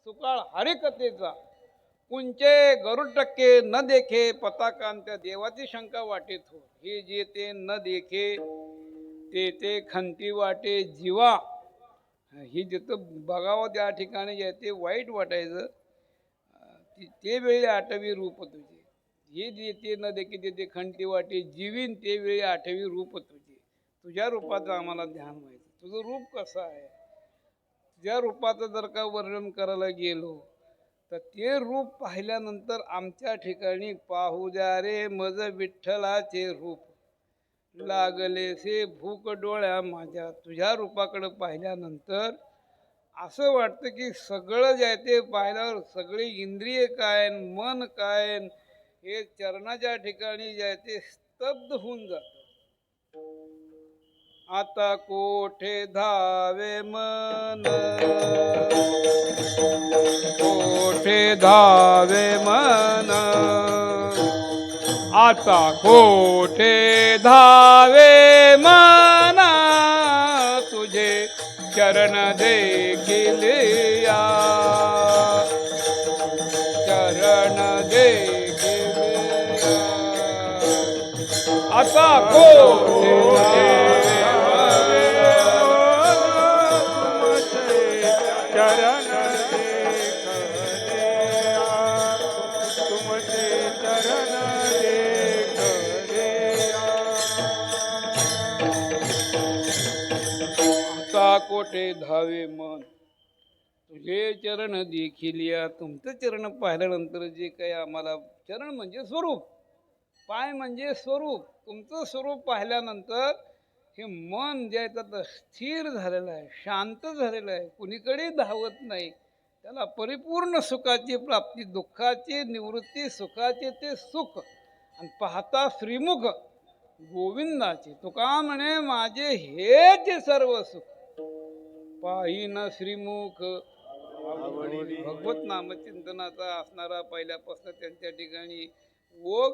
सुकाळ हरिकथेचा कुंचे गरुड टक्के न देखे पताकांत्या देवाची शंका वाटेत हो. हे जे ते न देखे ते ते खंती वाटे जीवा. ही जिथं बघावं त्या ठिकाणी जे ते वाईट वाटायचं. ते वेळी आठवी रूप तुझे. हे जे ते न देखे ते ते खंती वाटे जीवीन ते वेळी आठवी रूप तुझे. तुझ्या रूपाचं आम्हाला ध्यान व्हायचं. तुझं रूप कसं आहे, तुझ्या रूपाचं जर का वर्णन करायला गेलो तर ते रूप पाहिल्यानंतर आमच्या ठिकाणी पाहू द्या रे मज विठ्ठलाचे रूप लागलेसे भूक डोळ्या माझ्या. तुझ्या रूपाकडे पाहिल्यानंतर असं वाटतं की सगळं जे आहे ते पाहिल्यावर सगळी इंद्रिय काय मन काय हे चरणाच्या ठिकाणी जे आहे ते स्तब्ध होऊन जातं. आता कोठे धावे मन, कोठे धावे मन, आता कोठे धावे मन, तुझे चरण देखील या, चरण देखील या. आता कोठे कोठे धावे मन, तुझे चरण देखील या. तुमचं चरण पाहिल्यानंतर जे काही आम्हाला, चरण म्हणजे स्वरूप, पाय म्हणजे स्वरूप, तुमचं स्वरूप पाहिल्यानंतर हे मन जे आहे तर स्थिर झालेलं आहे, शांत झालेलं आहे, कुणीकडे धावत नाही. त्याला परिपूर्ण सुखाची प्राप्ती, दुःखाची निवृत्ती, सुखाचे ते सुख. आणि पाहता श्रीमुख गोविंदाचे. तुका म्हणे माझे हेच सर्व सुख, पाहिन श्रीमुख भगवत नामचिंतनाचा असणारा पहिल्यापासून त्यांच्या ठिकाणी ओघ,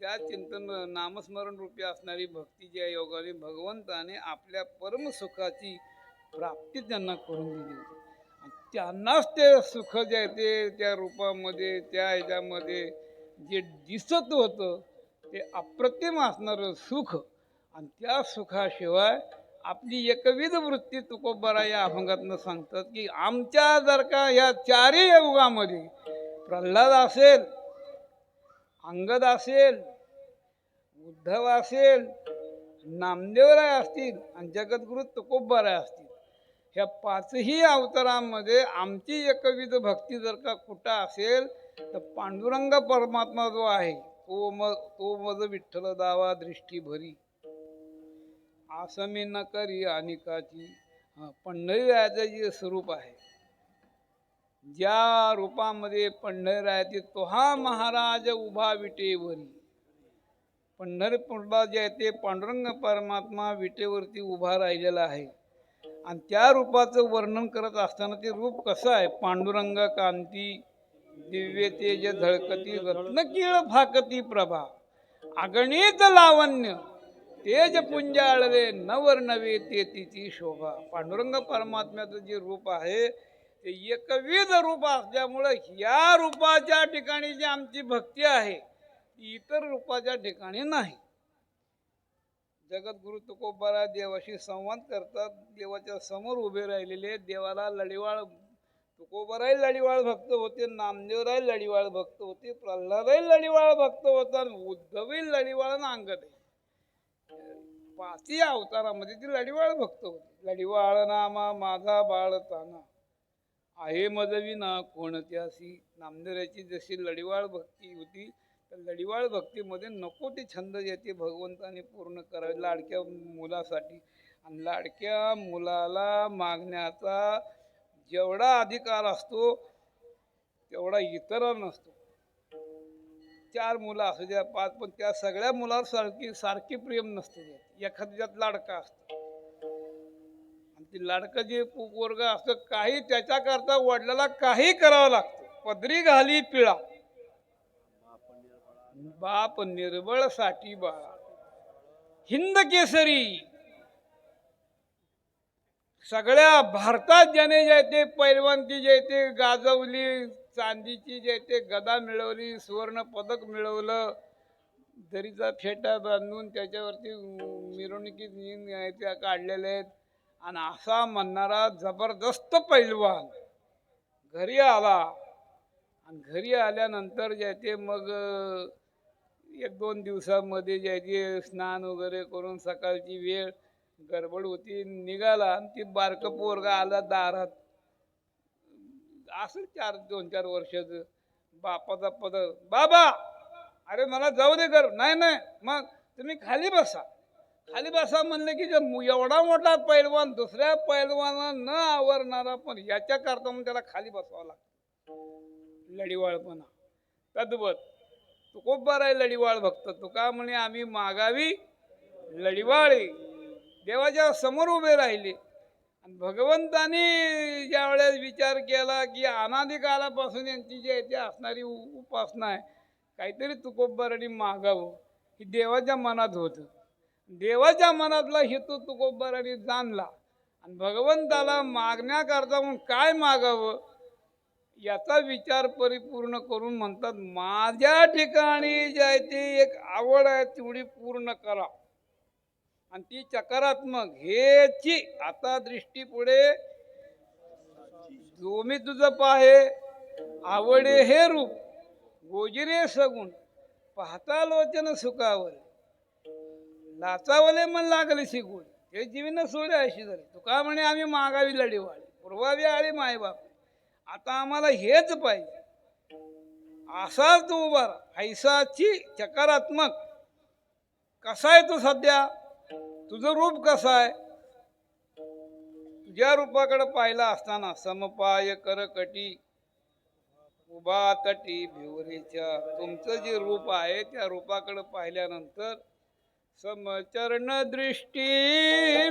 त्या चिंतन नामस्मरण रूपी असणारी भक्ती जी आहे योगाने भगवंताने आपल्या परमसुखाची प्राप्ती त्यांना करून दिली होती. त्यांनाच ते सुख जे आहे ते त्या रूपामध्ये त्या ह्याच्यामध्ये जे दिसत होतं ते अप्रतिम असणारं सुख. आणि त्या सुखाशिवाय आपली एकविध वृत्ती तुकोबारा या अभंगातनं सांगतात की आमच्या जर का या चारही युगामध्ये प्रल्हाद असेल, अंगद असेल, उद्धव असेल, नामदेवराय असतील आणि जगद्गुरु तुकोबाराय असतील, ह्या पाचही अवतारामध्ये आमची एकविध भक्ती जर का कुठं असेल तर पांडुरंग परमात्मा जो आहे तो मज विठ्ठल दावा दृष्टी भरी, आसमी न करी अनिकाची. पंढरीरायाचं जे स्वरूप आहे, ज्या रूपामध्ये पंढरीरायाचे तो हा महाराज उभा विटेवरी. पंढरपूरला जे आहे ते पांडुरंग परमात्मा विटेवरती उभा राहिलेला आहे. आणि त्या रूपाचं वर्णन करत असताना ते रूप कसं आहे, पांडुरंग कांती दिव्य तेज झळकती रत्नकिळ फाकती प्रभा, अगणित लावण्य तेज पुंजाळले नवर नवे ते तिची शोभा. पांडुरंग परमात्म्याचं जे रूप आहे ते एकविध रूप असल्यामुळं या रूपाच्या ठिकाणी जी आमची भक्ती आहे इतर रूपाच्या ठिकाणी नाही. जगद्गुरु तुकोबाराय देवाशी संवाद करतात, देवाच्या समोर उभे राहिलेले. देवाला लढिवाळ, तुकोबाराय लढिवाळ भक्त होते, नामदेवराय लढिवाळ भक्त होते, प्रल्हादही लढिवाळ भक्त होता, उद्धवही लढिवाळ आणि अंगद. पाचही अवतारामध्ये ती लढिवाळ भक्त होती. लढिवाळ नामा माझा बाळ ताना आहे मजविना कोणत्यासी. नामदेवरायची जशी लढिवाळ भक्ती होती तर लढिवाळ भक्तीमध्ये नको ते छंद येते भगवंताने पूर्ण करावे लाडक्या मुलासाठी. आणि लाडक्या मुलाला मागण्याचा जेवढा अधिकार असतो तेवढा इतरांना नसतो. 4 मुलं असू द्या 5, पण त्या सगळ्या मुलावर सारखी प्रेम नसते. एखाद्यात लाडका असतो आणि ती लाडकं जे वर्ग असतं काही त्याच्याकरता वडिलाला काही करावं लागतं. पदरी घाली पिळा बाप निर्बळ साठी बाळा, हिंद केसरी सगळ्या भारतात ज्याने जे ते पैलवानकी जे ते गाजवली, चांदीची जे ते गदा मिळवली, सुवर्ण पदक मिळवलं, दरीचा फेटा बांधून त्याच्यावरती मिरवणुकीत त्या काढलेल्या आहेत. आणि असा म्हणणारा जबरदस्त पैलवान घरी आला. आणि घरी आल्यानंतर जे ते मग 1-2 दिवसामध्ये जे ते स्नान वगैरे करून सकाळची वेळ गडबड होती, निघाला. आणि ती बारकं पोरगा आला दारात, असं 2-4 वर्षाचं, बापाचा पदर, बाबा अरे मला जाऊ दे कर. नाही नाही, मग तुम्ही खाली बसा. खाली बसा म्हणले की एवढा मोठा पैलवान दुसऱ्या पैलवाना न आवरणारा, पण याच्या करता म्हणून त्याला खाली बसावं लागतं. लढीवाळपणा तद्वत तुकोबार आहे लढीवाळ भक्त. तुका म्हणे आम्ही मागावी लढीवाळी. देवाच्या समोर उभे राहिले. आणि भगवंतानी ज्या वेळेस विचार केला की अनादी कालापासून यांची जी आहे असणारी उपासना आहे, काहीतरी तुकोबारांनी मागावं, ही देवाच्या मनात होतं. देवाच्या मनातला हेतू तुकोबारांनी जाणला. आणि भगवंताला मागण्याकरता म्हणून काय मागावं याचा विचार परिपूर्ण करून म्हणतात, माझ्या ठिकाणी जी आहे ती एक आवड आहे तेवढी पूर्ण करा. आणि ती सकारात्मक हेची आता दृष्टी पुढे, जो मी तुझं पाहे आवडे हे रूप, गोजिरे सगुण पाहता लोचन सुखावले, लाचावले मन लागले शिकून, हे जीवन सोडे अशी झाली. तुका म्हणे आम्ही मागावी लढीवाळी, पुरवावी आळी मायबाप, आता आम्हाला हेच पाहिजे. असाच तू उभा राहा. ऐसाची सकारात्मक. कसा आहे तू सध्या, तुझं रूप कसं आहे? तुझ्या रूपाकडे पाहिला असताना समपाय करकटी उभा तटी भिवरीच्या, तुमचं जे रूप आहे त्या रूपाकडे पाहिल्यानंतर समचरण दृष्टी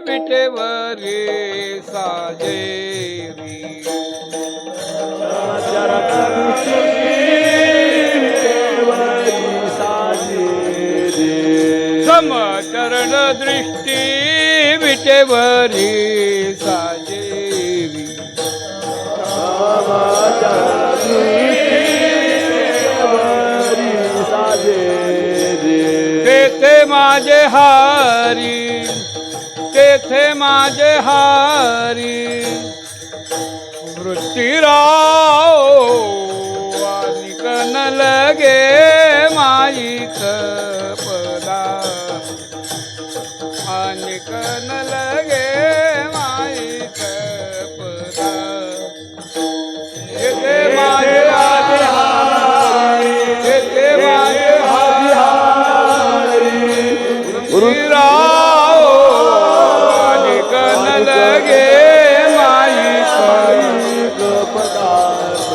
विटेवरी साजेरी, समचरण दृष्टी विटेवरी साजेरी, तेथे माझे हारी, तेथे माझे हारी, वृत्तीराव निकन लगे माईक पदा, निकन लगे माईक पदा, तेथे माझे हारी, तेथे माझे हारी, वृत्तीराव निकन लगे माईक पदार्थ,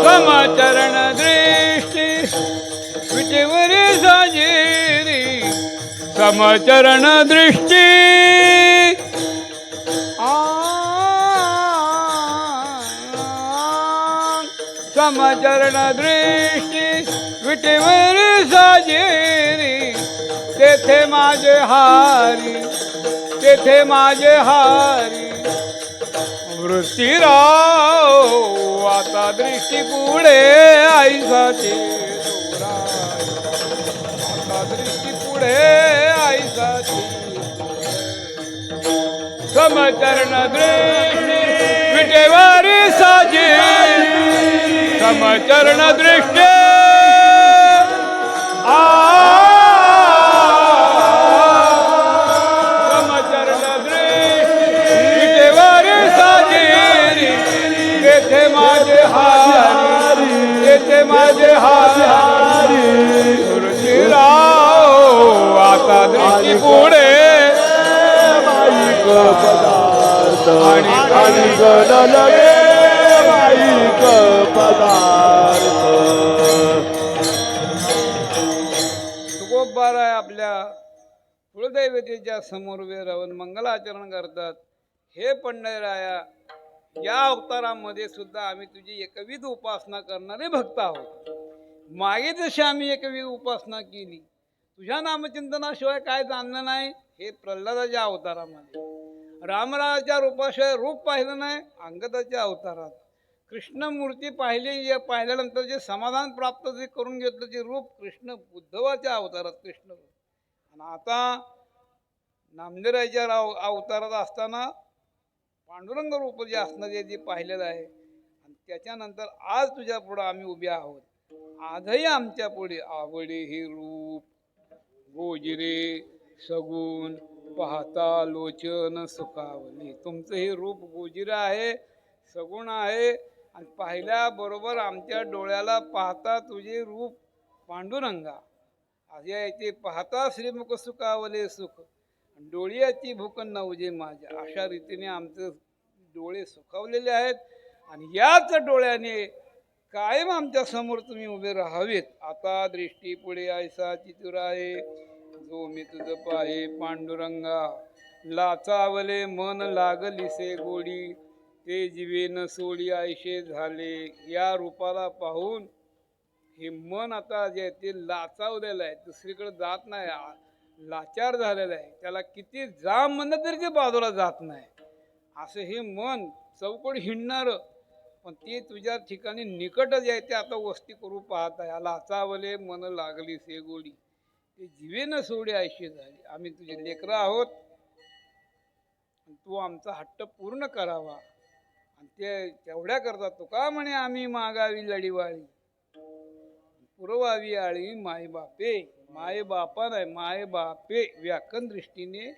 समचरण दृष्टी विटेवरी साजेरी, समचरण दृष्टी समचरण दृष्टी विटेवरी साजेरी, तेथे माझे हारी, तेथे माझे हारी, वृत्तीराव आता दृष्टी पुढे आईसाठी दोराई, आता दृष्टी पुढे आईसाठी. समचरण दृष्टी विटेवरी साजेरी, समचरण दृष्टी समचरण दृष्टी विटेवरी साजेरी, तेथे माझे हारी, तेथे माझे हारी, वृत्तीराव आता दृष्टी पुढे माईक पदार्थ, आणि गण लगे माईक पदार्थ. तुकोबार आहे आपल्या कुलदैवतेच्या समोर उभे राहून मंगलाचरण करतात. हे पंढरीराया, या अवतारामध्ये सुद्धा आम्ही तुझी एकविध उपासना करणारे भक्त आहोत. मागे जशी आम्ही एकविध उपासना केली, तुझ्या नामचिंतनाशिवाय काय जाणलं नाही हे प्रल्हादाच्या अवतारामध्ये, रामराजाच्या रूपाशिवाय रूप पाहिलं नाही अंगदाच्या अवतारात, कृष्णमूर्ती पाहिल्यानंतर जे समाधान प्राप्त जे करून घेतलं ते रूप कृष्ण उद्धवाच्या अवतारात कृष्ण रूप. आणि आता नामदेवाच्या अवतारात असताना पांडुरंग रूप जे असणार ते पाहिलेलं आहे. आणि त्याच्यानंतर आज तुझ्या पुढे आम्ही उभे आहोत. आजही आमच्या पुढे आवडे हे रूप गोजिरे सगुण पाहता लोचन सुखावले. तुमचं हे रूप गोजिरे आहे, सगुण आहे आणि पाहिल्याबरोबर आमच्या डोळ्याला पाहता तुझे रूप पांडुरंगा असे ते पाहता श्रीमुख सुखावले सुख डोळ्याची भूक नवजे माझ्या. अशा रीतीने आमचे डोळे सुखावलेले आहेत आणि याच डोळ्याने कायम आमच्या समोर तुम्ही उभे राहावेत. आता दृष्टी पुढे ऐसा चितुर आहे जो मी तुझ पाहे पांडुरंगा. लाचावले मन लागलीसे गोडी ते जीवे न सोडी आयशे झाले. या रूपाला पाहून हे मन आता जे ते लाचावलेलं आहे, दुसरीकडे जात नाही, लाचार झालेलं आहे. त्याला किती जा म्हणलं तरी ते बाजूला जात नाही. असं हे मन चौकड हिंडणार पण ते तुझ्या ठिकाणी निकटच आहे. ते आता वस्ती करू पाहत आहे. लाचावले मन लागली से गोडी ते जीवे न सोडी आयशी झाली. आम्ही तुझे लेकरं आहोत, तू आमचा हट्ट पूर्ण करावा. आणि ते तेवढ्या करता तुका म्हणे आम्ही मागावी लढीवाळी पुरवावी आळी माय बापे. माय बापा नाही माय बापे व्याकरण दृष्टीने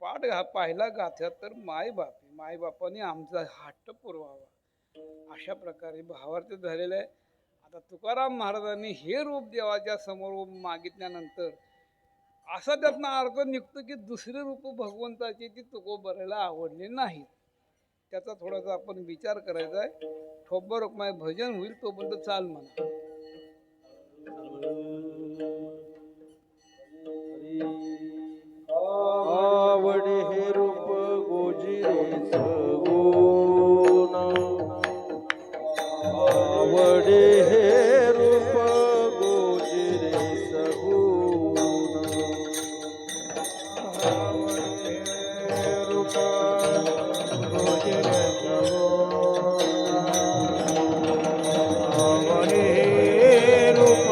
पाठ पाहिला गाथ्यात तर माय बापे माय बापाने आमचा हट्ट पुरवावा अशा प्रकारे भावार्थ झालेला आहे. आता तुकाराम महाराजांनी हे रूप देवाच्या समोर मागितल्यानंतर असा त्यातनं अर्थ निघतो की दुसरे रूप भगवंताचे ती तुकोबराला आवडले नाहीत. त्याचा थोडासा आपण विचार करायचा आहे. ठोबर रुक्माय भजन होईल तोपर्यंत चाल म्हणा. आवडे हे रूप गोजिरे सगुण. आवडे हे रूप गोजिरे सगुण. आवडे हे रूप गोजिरे सगुण. आवडे हे रूप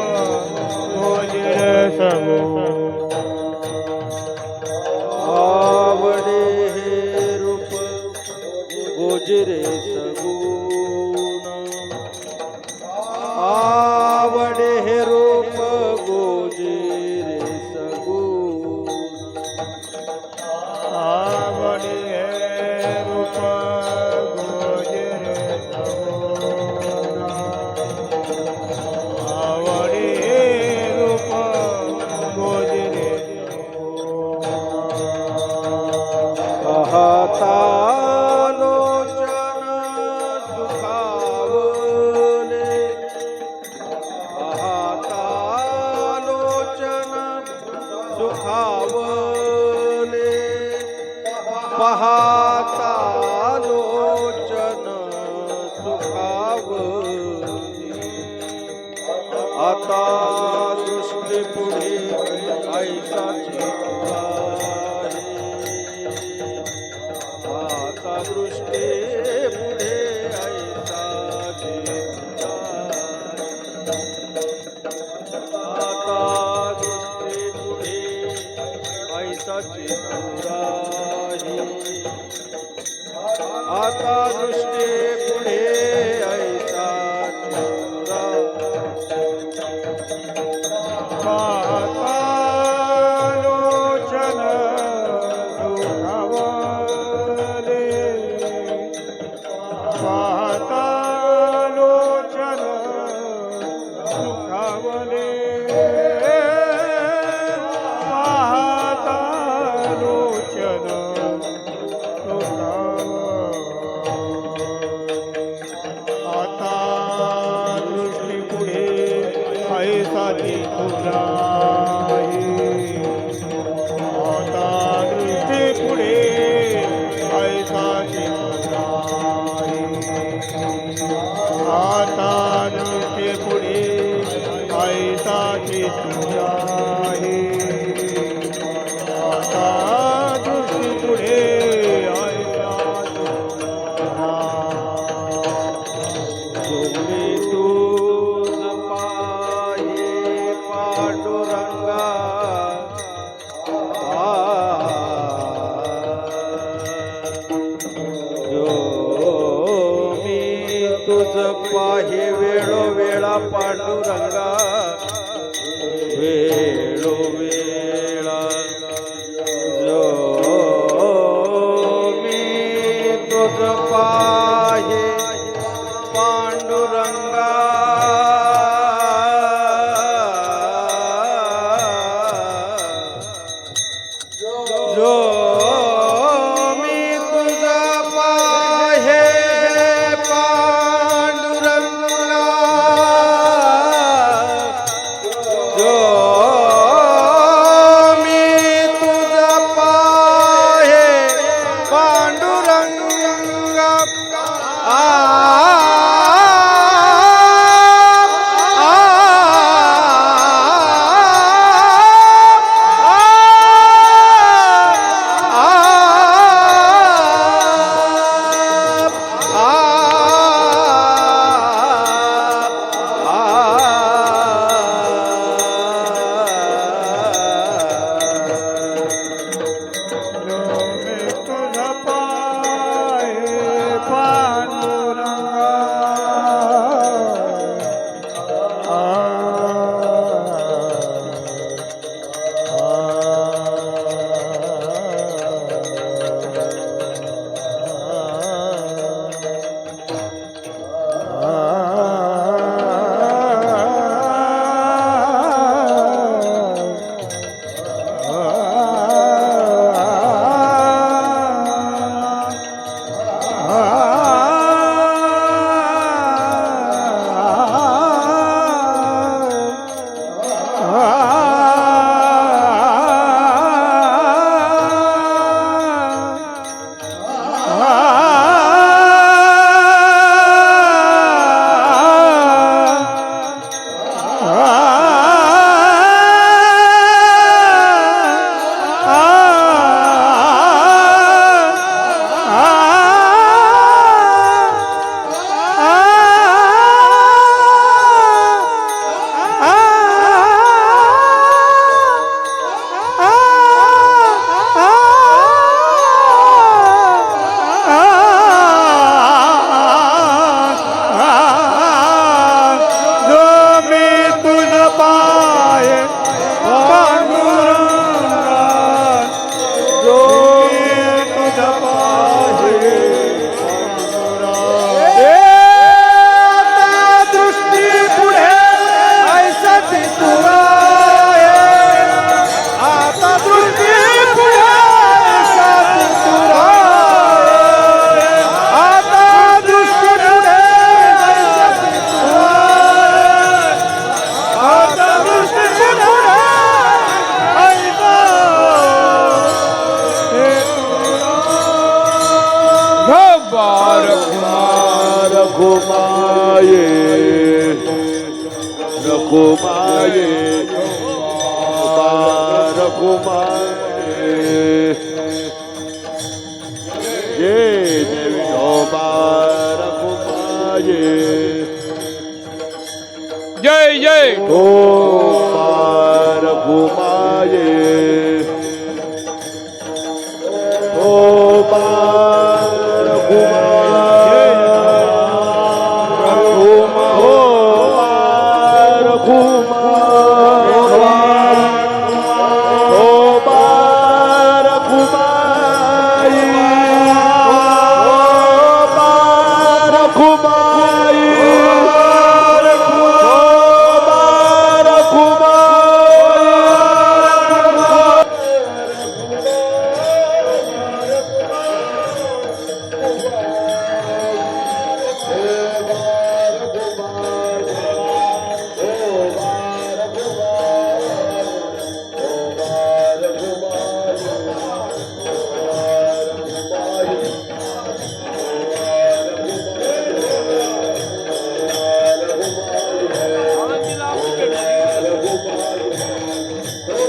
गोजिरे सगुण. आवडे हे रूप गोजिरे सगुण. आवडे हे रूप गोजिरे सगुण. आवडे हे रूप गोजिरे सगुण. आवडे हे रूप गोजिरे पाहता लोचन सुखावले. पाहता लोचन सुखावले. पाहता लोचन सुखावले. आता दृष्टी पुढे ऐसा चित्ता आता दृष्टी पुढे ऐसा चित्ता. आता दृष्टी पुढे ऐसा चित्ता. आता दृष्टी पुढे ऐसा चित्ता. पाहता लोचन सुखावले. पाहता लोचन सुखावले. पाहता लोचन सुखावले. पांडुरंगा वेळोवेळा जो मी तुझ पाहे पांडुरंगा जो मी तुझ पाहे पांडुरंगा जो मी तुझ पाहे पांडुरंगा आ रघुमाये रघुमाये रघुमाये जय देवी रघुमाये जय जय रघुमाये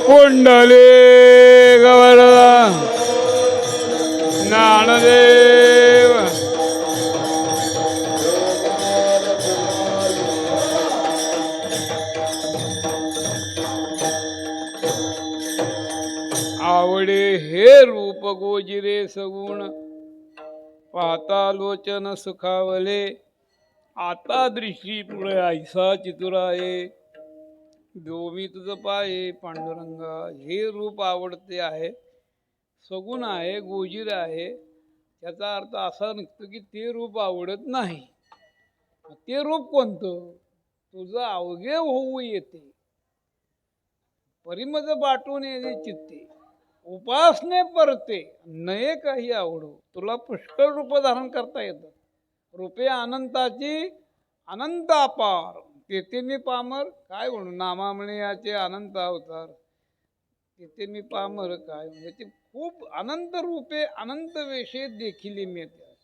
कुंडली गवरदा ज्ञानदेव आवडे हे रूप गोजिरे सगुण पाहता लोचन सुखावले आता दृष्टी पुढे ऐसा चितुराये दोमी तुझं पाये पांडुरंगा. हे रूप आवडते आहे, सगुण आहे, गोजीर आहे. त्याचा अर्थ असा निघतो की ते रूप आवडत नाही. ते रूप कोणतं? तुझं अवघे होऊ येते, परिमज बाटून येते चित्ते, उपासने परते नये काही आवडो. तुला पुष्कळ रूप धारण करता येतं. रूपे अनंताची अनंत अपार, तेथे मी पामर काय म्हणू. नामा म्हणे याचे अनंत अवतार, तेथे मी पामर काय. म्हणजे ते खूप अनंत रूपे अनंत वेशे देखील मिळते.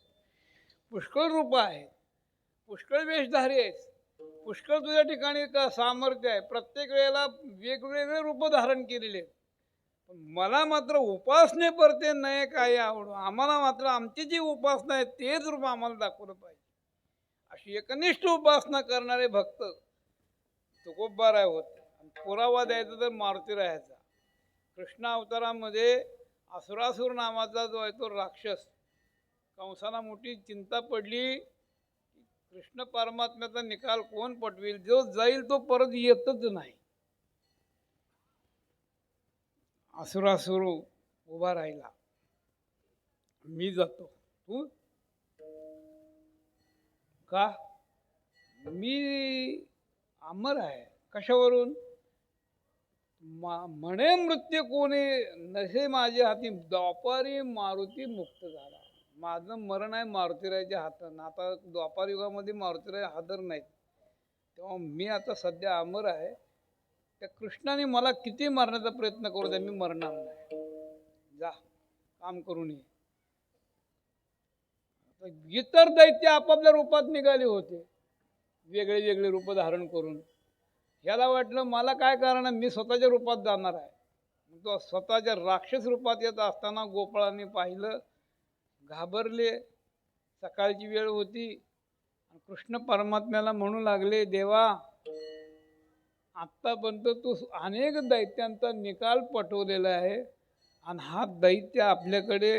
पुष्कळ रूप आहेत, पुष्कळ वेशधारी आहेत, पुष्कळ तुझ्या ठिकाणी का सामर्थ्य आहे. प्रत्येक वेळेला वेगवेगळे रूप धारण केलेले आहेत. पण मला मात्र उपासने परते नये काय आवडो. आम्हाला मात्र आमची जी उपासना आहे तेच रूप आम्हाला दाखवलं पाहिजे. अशी एकनिष्ठ उपासना करणारे भक्त तुकोबाराय होते. पुरावा द्यायचा तर मारुती राहायचा. कृष्ण अवतारामध्ये असुरासुर नावाचा जो आहे तो राक्षस, कंसाला मोठी चिंता पडली. कृष्ण परमात्म्याचा निकाल कोण पटवेल. जो जाईल तो परत येतच नाही. असुरासुर उभा राहिला, मी जातो, तू का. मी अमर आहे. कशावरून. म्हणे मृत्यू कोणी नसे माझ्या हाती, द्वापारी मारुती मुक्त झाला. माझं मरण आहे मारुतीरायाच्या हातात. आता द्वापार युगामध्ये मारुतीराय हादर नाहीत, तेव्हा मी आता सध्या अमर आहे. त्या कृष्णाने मला किती मारण्याचा प्रयत्न करू द्या, मी मरणार नाही. जा काम करून ये. इतर दैत्य आपापल्या रूपात निघाले होते, वेगळे वेगळे रूप धारण करून. ह्याला वाटलं मला काय कारण आहे, मी स्वतःच्या रूपात जाणार आहे. तो स्वतःच्या राक्षस रूपात येत असताना गोपाळांनी पाहिलं, घाबरले. सकाळची वेळ होती. कृष्ण परमात्म्याला म्हणू लागले, देवा आत्तापर्यंत तू अनेक दैत्यांचा निकाल पटवलेला आहे, आणि हा दैत्य आपल्याकडे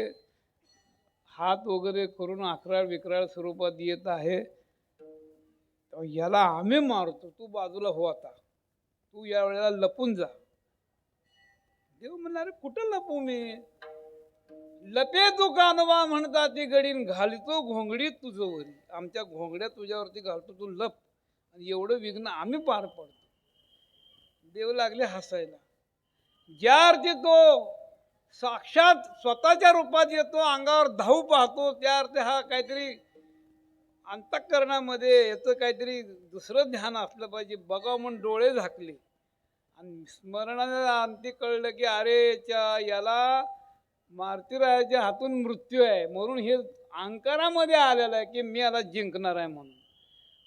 हात वगैरे करून अकराळ विक्राळ स्वरूपात येत आहे. याला आम्ही मारतो, तू बाजूला हो. आता तू या वेळेला लपून जा. देव म्हणला, अरे कुठं लपू मी. लपे तू कानवा म्हणता ती गडीन, घालतो घोंगडी तुझवरी. आमच्या घोंगड्या तुझ्यावरती घालतो, तू लप, आणि एवढं विघ्न आम्ही पार पडतो. देव लागले हसायला. ज्या अर्थी तो साक्षात स्वतःच्या रूपात येतो, अंगावर धावू पाहतो, त्या अर्थी हा काहीतरी अंतःकरणामध्ये याचं काहीतरी दुसरं ध्यान असलं पाहिजे. बघावं म्हणून डोळे झाकले, आणि स्मरणाला अंती कळलं की अरे याला मारुतीरायाच्या हातून मृत्यू आहे, म्हणून हे अहंकारामध्ये आलेलं आहे की मी याला जिंकणार आहे म्हणून.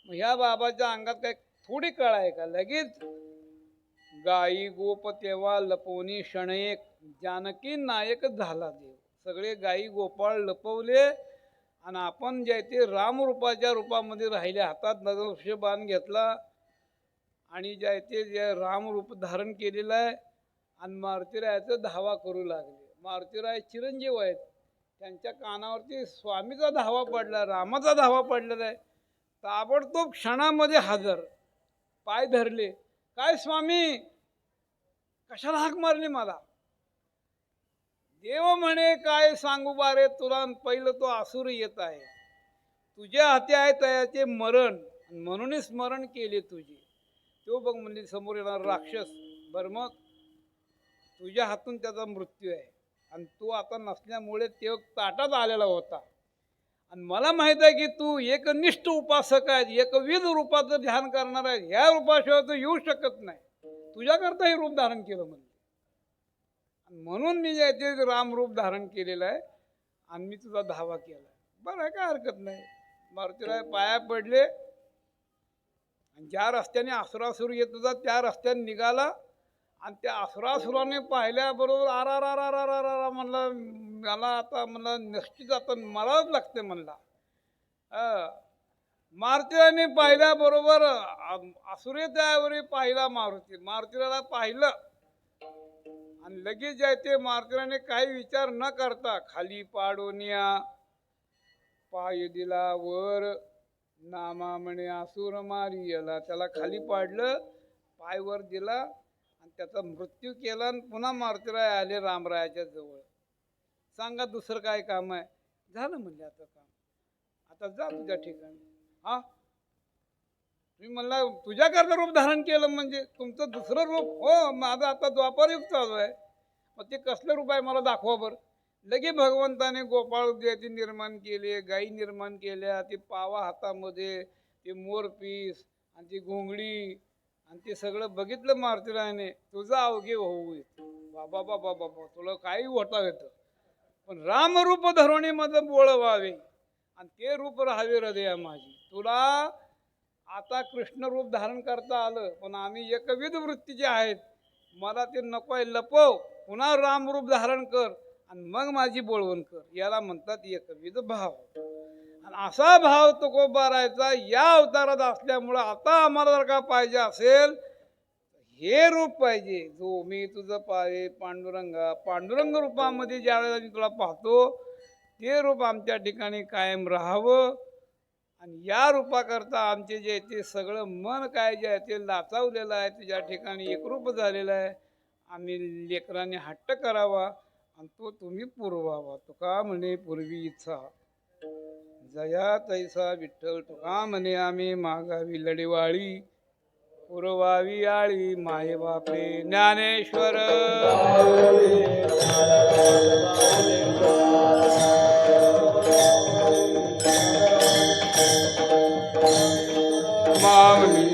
मग ह्या बाबाच्या अंगात काय थोडी कळ आहे का. लगेच गाई गोप तेव्हा लपवणी क्षणएक, जानकी नायक झाला देव. सगळे गाई गोपाळ लपवले, आणि आपण जे ते रामरूपाच्या रूपामध्ये राहिले. हातात नजर बाण घेतला, आणि जे ते जे रामरूप धारण केलेलं आहे, आणि मारुतीरायाचं धावा करू लागले. मारुतीराय चिरंजीव आहेत, त्यांच्या कानावरती स्वामीचा धावा पडला, रामाचा धावा पडलेला आहे. ताबडतोब क्षणामध्ये हजर, पाय धरले. काय स्वामी, कशाला हाक मारली मला. देव म्हणे काय सांगू बारे तुला, पहिलं तो असुर येत आहे, तुझ्या हाती आहे त्याचे मरण, म्हणून स्मरण केले तुझे. तो बघ म्हणजे समोर येणार राक्षस. बरं मग तुझ्या हातून त्याचा मृत्यू आहे, आणि तू आता नसल्यामुळे तो ताटात आलेला होता. आणि मला माहित आहे की तू एकनिष्ठ उपासक आहे, एकविध रूपाचं ध्यान करणार आहे. ह्या रूपाशिवाय तू येऊ शकत नाही, तुझ्याकरता हे रूप धारण केलं म्हणजे. म्हणून मी ते रामरूप धारण केलेलं आहे, आणि मी तुझा धावा केला. बरं, काय हरकत नाही. मारुतीराय पाया पडले, आणि ज्या रस्त्याने असुरासुर येत होता त्या रस्त्याने निघाला. आणि त्या असुरासुराने पाहिल्याबरोबर आरा म्हणला, मला आता म्हणला नक्कीच आता मलाच लागते म्हणला. मारुतीराने पाहिल्याबरोबर असुरे त्यावेळी पाहिला मारुतीला पाहिलं, आणि लगेच जाय ते मारुतीराने काही विचार न करता खाली पाडोनिया, पाय दिला वर, नामा म्हणे असुर मारी याला, त्याला खाली पाडलं, पाय वर दिला आणि त्याचा मृत्यू केला आणि पुन्हा मारुतीराय आले रामरायाच्या जवळ. सांगा दुसरं काय काम आहे? झालं म्हणले आता काम, आता जा तुझ्या ठिकाणी. हा, तुम्ही म्हणला तुझ्याकरता रूप धारण केलं म्हणजे तुमचं दुसरं रूप? हो, माझं आता द्वापारयुग चालू आहे. मग ते कसलं रूप आहे मला दाखवा बरं. लगे भगवंताने गोपाळ ते निर्माण केले, गायी निर्माण केल्या, ते पावा हातामध्ये, ते मोरपीस आणि ती घोंगडी आणि ते सगळं बघितलं मारुतीरायाने. तुझं अवघे होऊ बाबा बाबा बाबा, तुला काही होता येतं, पण रामरूप धरोणी माझं बोळ व्हावे आणि ते रूप राहावे हृदया माझी. तुला आता कृष्ण रूप धारण करता आलं, पण आम्ही एकविध वृत्तीचे आहेत, मला ते नको आहे, लपव, पुन्हा रामरूप धारण कर आणि मग माझी बोलवण कर. याला म्हणतात एकविध भाव. आणि असा भाव तुकोबारायचा या अवतारात असल्यामुळं आता आम्हाला जर का पाहिजे असेल, हे रूप पाहिजे, जो मी तुझं पाहे पांडुरंगा, पांडुरंग रूपामध्ये ज्या वेळेला मी तुला पाहतो, ते रूप आमच्या ठिकाणी कायम राहावं. आणि या रूपाकरता आमचे जे ते सगळं मन काय जे आहे ते लाचावलेलं आहे, तुझ्या ठिकाणी एकरूप झालेलं आहे. आम्ही लेकरांनी हट्ट करावा आणि तो तुम्ही पुरवावा. तुका म्हणे पूर्वी इच्छा जया तैसा विठ्ठल, तुका म्हणे आम्ही मागावी लढीवाळी, पुरवावी आळी माये बापे ज्ञानेश्वर. मामनी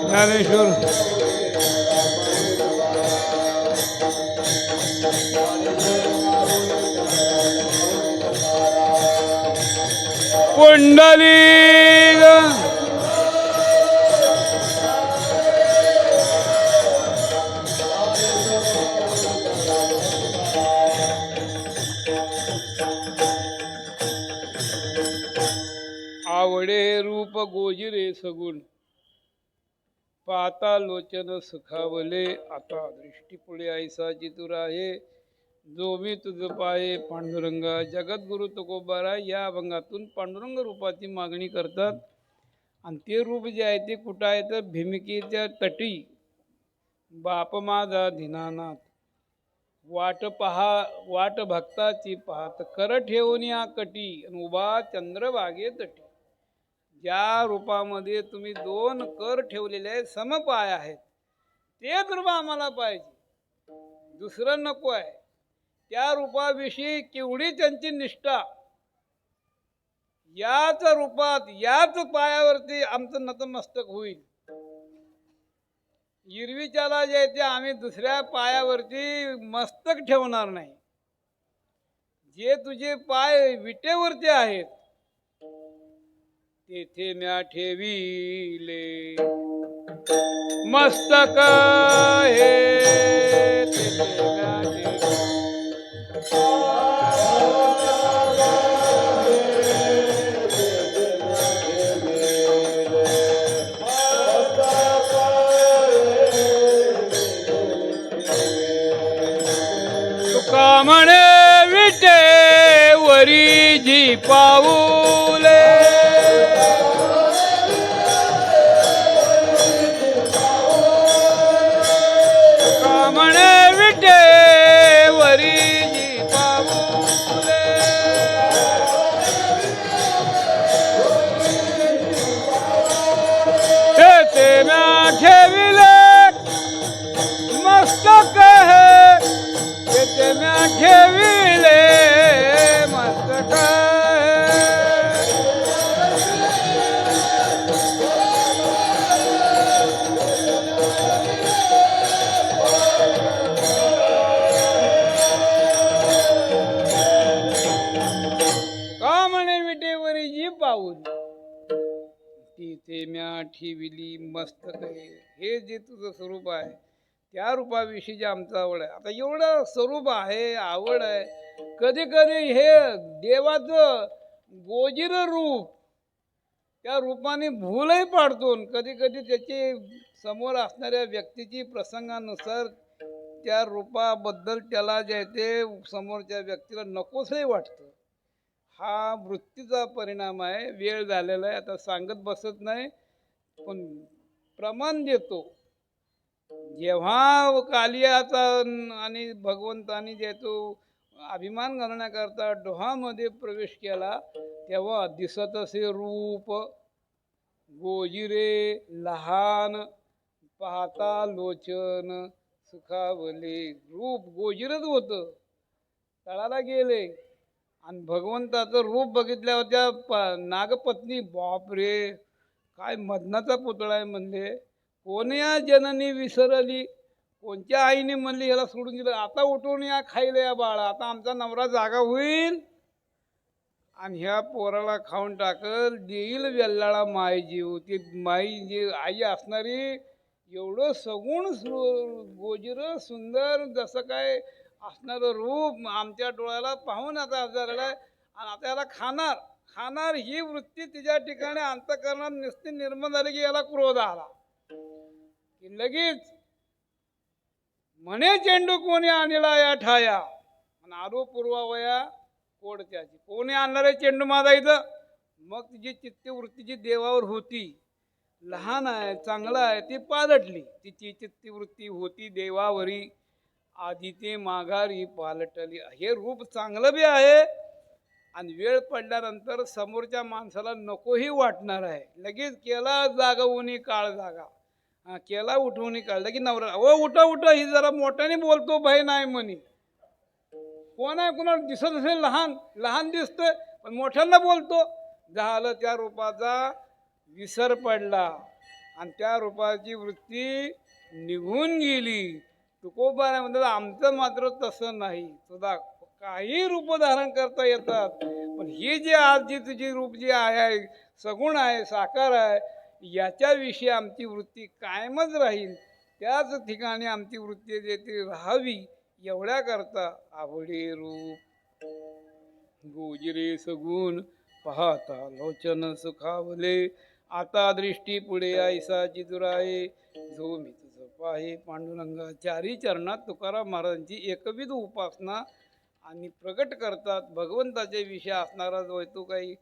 ज्ञानेश्वर कुंडली आवडे रूप गोजिरे सगुण, पाहता लोचन सुखावले, आता दृष्टी पुढे ऐसा चितुर आहे, जो मी तुझ पाये पांडुरंगा. जगद्गुरु तुकोबाराय या अभंगातून पांडुरंग रूपाची मागणी करतात. आणि ते रूप जे आहे ते कुठं आहे तर भीमिकेच्या तटी, बाप माझा दीनानाथ, वाट भक्ताची पाहत, कर ठेवून या कटी आणि उभा चंद्रभागे तटी. ज्या रूपामध्ये तुम्ही दोन कर ठेवलेले आहेत, समपाय आहेत, तेच रूप आम्हाला पाहिजे, दुसरं नको आहे. त्या रूपाविषयी केवढी त्यांची निष्ठा, याच रूपात याच पायावरती आमचं नतमस्तक होईल. इरवीच्याला जे ते आम्ही दुसऱ्या पायावरती मस्तक ठेवणार नाही. जे तुझे पाय विटेवरती आहेत तेथे म्या ठेविले मस्तक हे, तेथे म्या ठेविले. तुका म्हणे विटेवरी जी पाऊले, तुका म्हणे विटेवरी जी पाऊले, ते म्या ठेविले मस्तक हे, ते म्या ठेविले मस्तक हे. का म्हणे विटेवरी जी पाऊल, तिथे म्या ठेविली मस्तक हे. हे जे तुझं स्वरूप आहे त्या रूपाविषयी जे आमचं आवड आहे. आता एवढं स्वरूप आहे, आवड आहे, कधी कधी हे देवाचं गोजिर रूप त्या रूपाने भूलही पाडतो. कधी कधी त्याची समोर असणाऱ्या व्यक्तीची प्रसंगानुसार त्या रूपाबद्दल त्याला जे आहे ते समोरच्या व्यक्तीला नकोसही वाटतं. हा वृत्तीचा परिणाम आहे. वेळ झालेला आहे, आता सांगत बसत नाही, पण प्रमाण देतो. जेव्हा कालियाचा आणि भगवंतानी जे तो अभिमान घालण्याकरता डोहामध्ये प्रवेश केला, तेव्हा दिसत असे रूप गोजिरे लहान, पाहता लोचन सुखावले. रूप गोजिरच होतं, तळाला गेले. आणि भगवंताचं रूप बघितल्यावर त्या नागपत्नी, बापरे काय मदनाचा पुतळा आहे म्हणले. कोण्या जननी विसरली, कोणत्या आईने म्हणली ह्याला सोडून दिलं, आता उठून या खायला या बाळा, आता आमचा नवरा जागा होईल आणि ह्या पोराला खाऊन टाकल, देईल वेल्लाळा माय जीव. ती माई जी आई असणारी एवढं सगुण गोजिर सुंदर जसं काय असणारं रूप आमच्या डोळ्याला पाहून आता आजाराला आणि आता याला खाणार खाणार ही वृत्ती तिच्या ठिकाणी अंतःकरणात नुसती निर्माण झाली की याला क्रोध आला की लगेच म्हणे चेंडू कोणी आणला या ठाया आणि आरो पूर्वावया कोड त्याची. कोणी आणणार आहे चेंडू माझा इथं. मग तिची चित्तवृत्तीची देवावर होती, लहान आहे चांगला आहे, ती पालटली. तिची चित्तवृत्ती होती देवावरी, आधी ते माघारी पालटली. हे रूप चांगलं बी आहे आणि वेळ पडल्यानंतर समोरच्या माणसाला नकोही वाटणार आहे. लगेच केला जागा उनी काळ जागा, केला उठवून काढलं की नवरा उठा उठा, ही जरा मोठ्याने बोलतो भाई नाही म्हणे. कोण आहे, कोणाला दिसत असेल, लहान लहान दिसतोय पण मोठ्यांना बोलतो. झालं त्या रूपाचा विसर पडला आणि त्या रूपाची वृत्ती निघून गेली. तुकोबा म्हणतात आमचं मात्र तसं नाही, तुला काही रूप धारण करता येतात, पण ही जी आज जी तुझी रूप जी आहे, सगुण आहे, साकार आहे, याच्याविषयी आमची वृत्ती कायमच राहील. त्याच ठिकाणी आमची वृत्ती देते राहावी, एवढ्या करता आवडे रूप गोजिरे सगुण पाहता लोचन सुखावले. आता दृष्टी पुढे ऐसा जिजुराये, जो मी तुझं पाहे पांडुरंगा. चारी चरणात तुकाराम महाराजांची एकविध उपासना आणि प्रगट करतात. भगवंताच्या विषयी असणारा जो आहे तो काही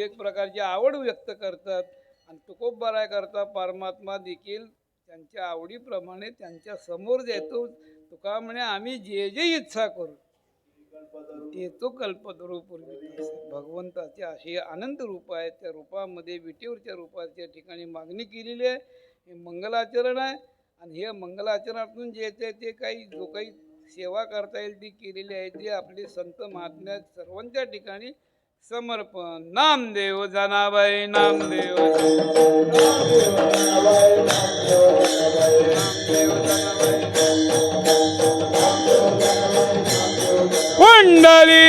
एक प्रकारची आवड व्यक्त करतात आणि तुकोबाराय करता परमात्मा देखील त्यांच्या आवडीप्रमाणे त्यांच्या समोर देतो. तुका म्हणे आम्ही जे जे इच्छा करू ते तो कल्पतरू पूर्वी. भगवंताचे असे अनंत रूप आहेत, त्या रूपामध्ये विटेवरच्या रूपाच्या ठिकाणी मागणी केलेली आहे. हे मंगलाचरण आहे आणि हे मंगलाचरणातून जे ते काही जो काही सेवा करता येईल ती केलेली आहे. ती आपले संत महात्म्या सर्वांच्या ठिकाणी समर्पण. नामदेव जनाबाई नामदेव कुंडली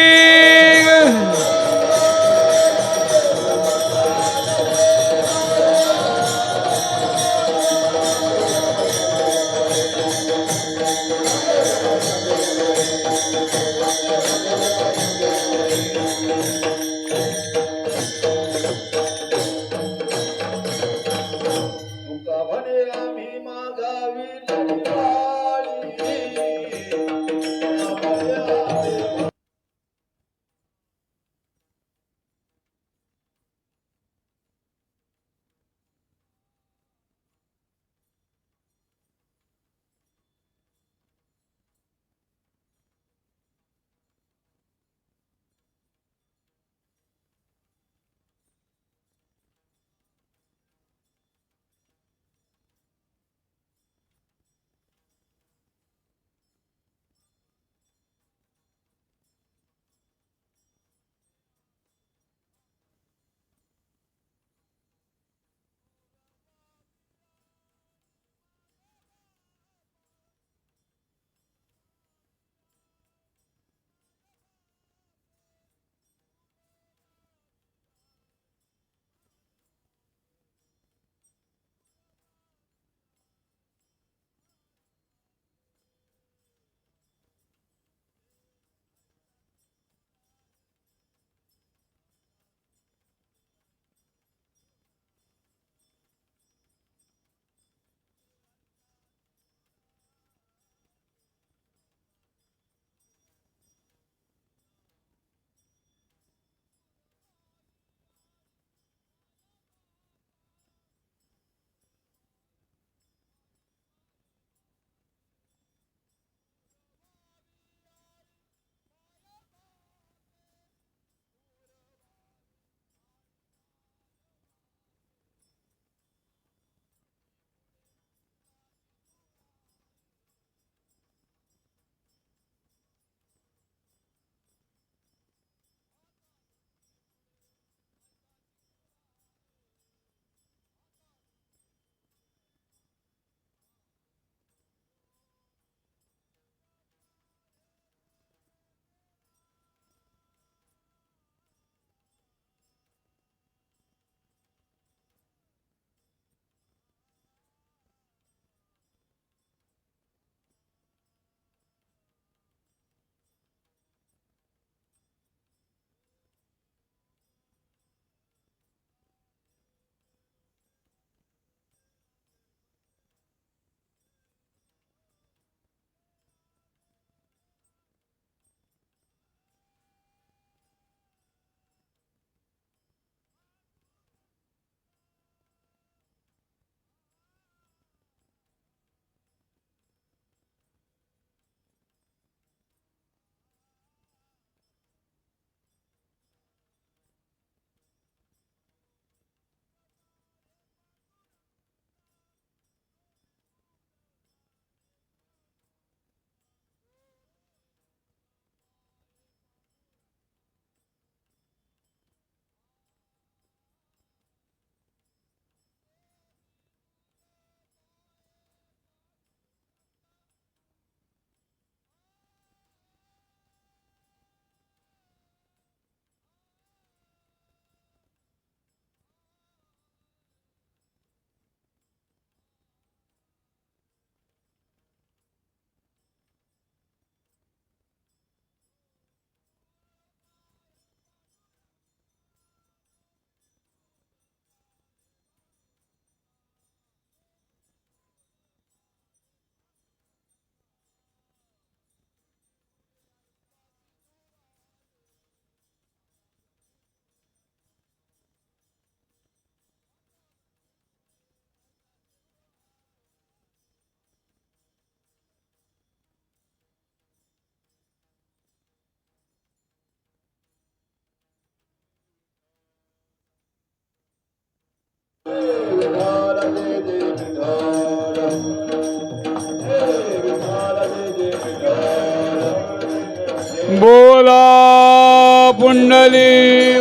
विठ्ठली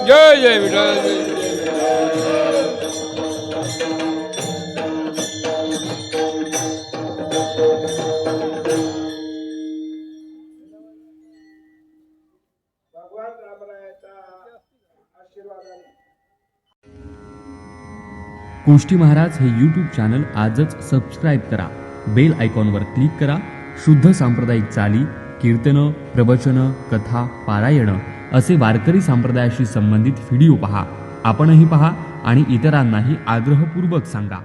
जय जय विठ्ठल भगवान रामरायाच्या आशीर्वादाने गोष्टी महाराज हे यूट्यूब चॅनल आजच सबस्क्राईब करा, बेल आयकॉनवर क्लिक करा. शुद्ध सांप्रदायिक चाली, कीर्तनं, प्रवचनं, कथा, पारायणं असे वारकरी संप्रदायाशी संबंधित व्हिडिओ पहा. आपणही पहा आणि इतरांनाही आग्रहपूर्वक सांगा.